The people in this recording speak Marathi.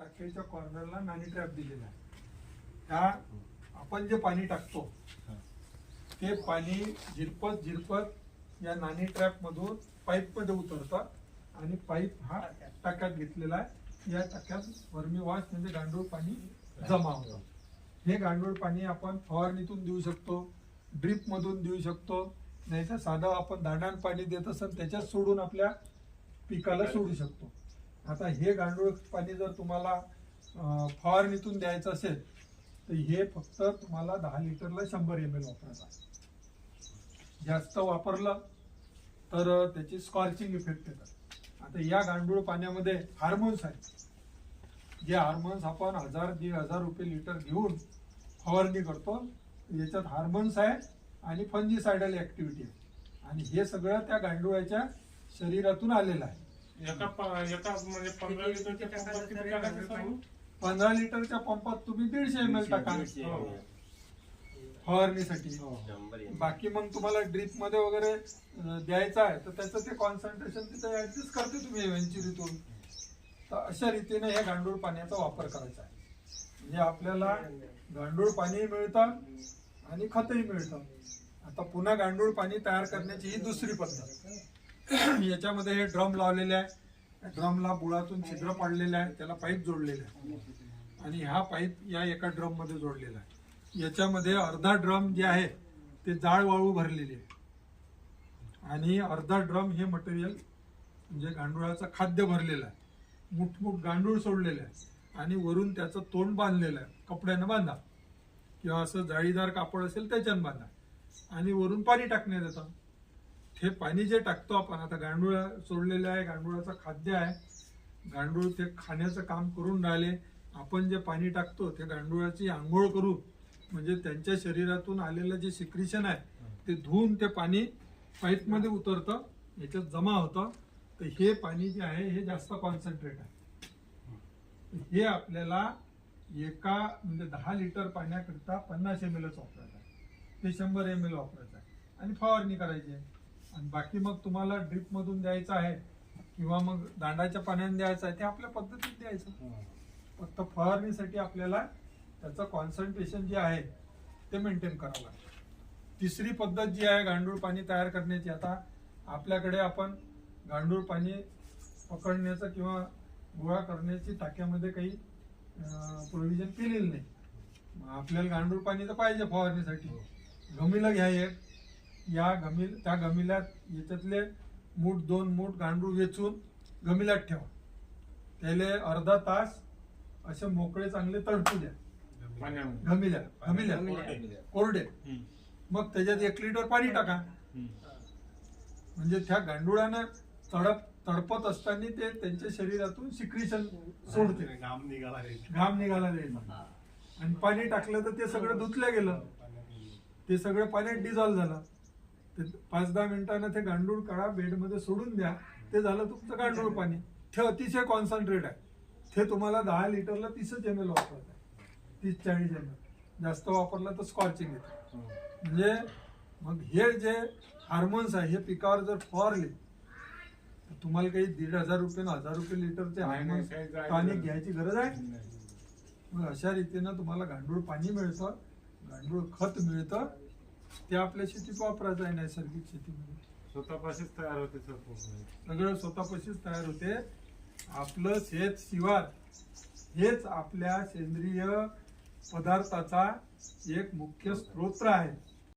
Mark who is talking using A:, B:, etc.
A: टाकीच्या कॉर्नरला नाणी ट्रॅप दिलेला आहे. त्या आपण जे पाणी टाकतो ते पाणी झिरपत झिरपत या नाणी ट्रॅप मधून पाईप मध्ये उतरतं आणि पाईप हा टाक्यात घेतलेला आहे. या टाक्यात वर्मी वॉश म्हणजे गांडूळ पाणी जमा होतं. हे गांडूळ पाणी आपण फवारणीतून देऊ शकतो, ड्रीप मधून देऊ शकतो, नाही तर साधं आपण दांडान पाणी देत असेल त्याच्यात सोडून आपल्या पिकाला सोडू शकतो. आता हे गांडूळ पाणी जर तुम्हाला फवारणीतून द्यायचं असेल तर हे फक्त तुम्हाला 10 लिटरला 100 ml वापरायचं आहे. जास्त वापरलं तर त्याची स्कॉर्चिंग इफेक्ट येतात. आता या गांडूळ पाण्यामध्ये हार्मोन्स आहेत. जे हार्मोन्स आपण 1000-1500 रुपये लिटर घेऊन फवारणी करतो, याच्यात हार्मोन्स आहे आणि फंजीसायडल ऍक्टिव्हिटी आहे आणि हे सगळं त्या गांडुळाच्या शरीरातून आलेलं आहे. 15 लिटरच्या पंपात तुम्ही 150 ml टाका फवारणीसाठी. बाकी मग तुम्हाला ड्रीप मध्ये वगैरे द्यायचं आहे तर त्याचं ते कॉन्सन्ट्रेशन तिथे ऍडजस्ट करते तुम्ही वेंचुरीतून. तर अशा रीतीने हे गांडूळ पाण्याचा वापर करायचा आहे. म्हणजे आपल्याला गांडूळ पाणी मिळतं आणि खतही मिळतं. आता पुन्हा गांडूळ पाणी तयार करण्याची ही दुसरी पद्धत. याच्यामध्ये हे ड्रम लावलेले आहे. ड्रमला बुळातून छिद्र पाडलेले आहे, त्याला पाईप जोडलेले आहे आणि हा पाईप या एका ड्रम मध्ये जोडलेला आहे. याच्यामध्ये अर्धा ड्रम जे आहे ते जाळ वाळू भरलेली आहे आणि अर्धा ड्रम हे मटेरियल म्हणजे गांडुळाचं खाद्य भरलेलं आहे. मुठमुठ गांडूळ सोडलेलं आहे आणि वरून त्याचं तोंड बांधलेलं आहे. कपड्यानं बांधा किंवा असं जाळीदार कापड असेल त्याच्यानं बांधा आणि वरून पाणी टाकण्यात येतं. हे पाणी जे टाकतो आपण, आता गांडूळ सोडलेलं आहे, गांडुळाचं खाद्य आहे, गांडूळ ते खाण्याचं काम करून राहिले. आपण जे पाणी टाकतो ते गांडुळाची आंघोळ करू म्हणजे त्यांच्या शरीरातून आलेलं जे सिक्रिशन आहे ते धुवून ते पाणी पाईप मध्ये उतरतं, याच्यात जमा होतं. तर हे पाणी जे आहे हे जास्त कॉन्सन्ट्रेट आहे. हे आपल्याला एका म्हणजे 10 लिटर पाण्याकरिता 50 ml वापरायचं आहे, ते 100 ml वापरायचं आहे आणि फवारणी करायची आहे. आणि बाकी मग तुम्हाला ड्रीप मधून द्यायचं आहे किंवा मग दांडाच्या पाण्याने द्यायचं आहे ते आपल्या पद्धतीत द्यायचं. फक्त फवारणीसाठी आपल्याला त्याचं कॉन्सन्ट्रेशन जे आहे ते मेंटेन करावं लागतं. तिसरी पद्धत जी आहे गांडूळ पाणी तयार करण्याची, आता आपल्याकडे आपण गांडूळ पाणी पकडण्याचं किंवा गोळा करण्याची टाक्यामध्ये काही प्रोव्हिजन केलेलं नाही. आपल्याला गांडूळ पाणी तर पाहिजे फवारणीसाठी. गमिलं घ्या एक, या त्या गमिल्यात याच्यातले मूठ 2 मूठ गांडूळ वेचून गमिल्यात ठेवा. त्याले अर्धा तास असे मोकळे चांगले तडपू द्या गमिल्या कोरडे. मग त्याच्यात 1 लिटर पाणी टाका. म्हणजे त्या गांडुळानं तडपत असताना ते त्यांच्या शरीरातून सिक्रिशन सोडते, घाम निघाला जाईल. आणि पाणी टाकलं तर ते सगळं धुतलं गेलं, ते सगळं पाण्यात डिझॉल्व झालं. 5-10 मिनिटांना ते गांडूळ काढा, बेडमध्ये सोडून द्या, ते झालं तुमचं गांडूळ पाणी. ते अतिशय कॉन्सन्ट्रेट आहे. ते तुम्हाला 10 लिटरला 30 ml वापरत आहे, 30-40 ml. जास्त वापरलं तर स्कॉर्चिंग येतं. म्हणजे मग हे जे हार्मोन्स आहे हे पिकावर जर फवारले तर तुम्हाला काही 1,500 रुपये 1,000 रुपये लिटरचे हार्मोन्स पाणी घ्यायची गरज आहे. मग अशा रीतीनं तुम्हाला गांडूळ पाणी मिळतं, गांडूळ खत मिळतं. ते आपल्या शेतीत वापरायचं आहे. नैसर्गिक शेतीमध्ये
B: स्वतःपाशीच तयार होते,
A: सगळं स्वतःपाशीच तयार होते. आपलं शेत शिवार हेच आपल्या सेंद्रिय पदार्थाचा एक मुख्य स्रोत आहे.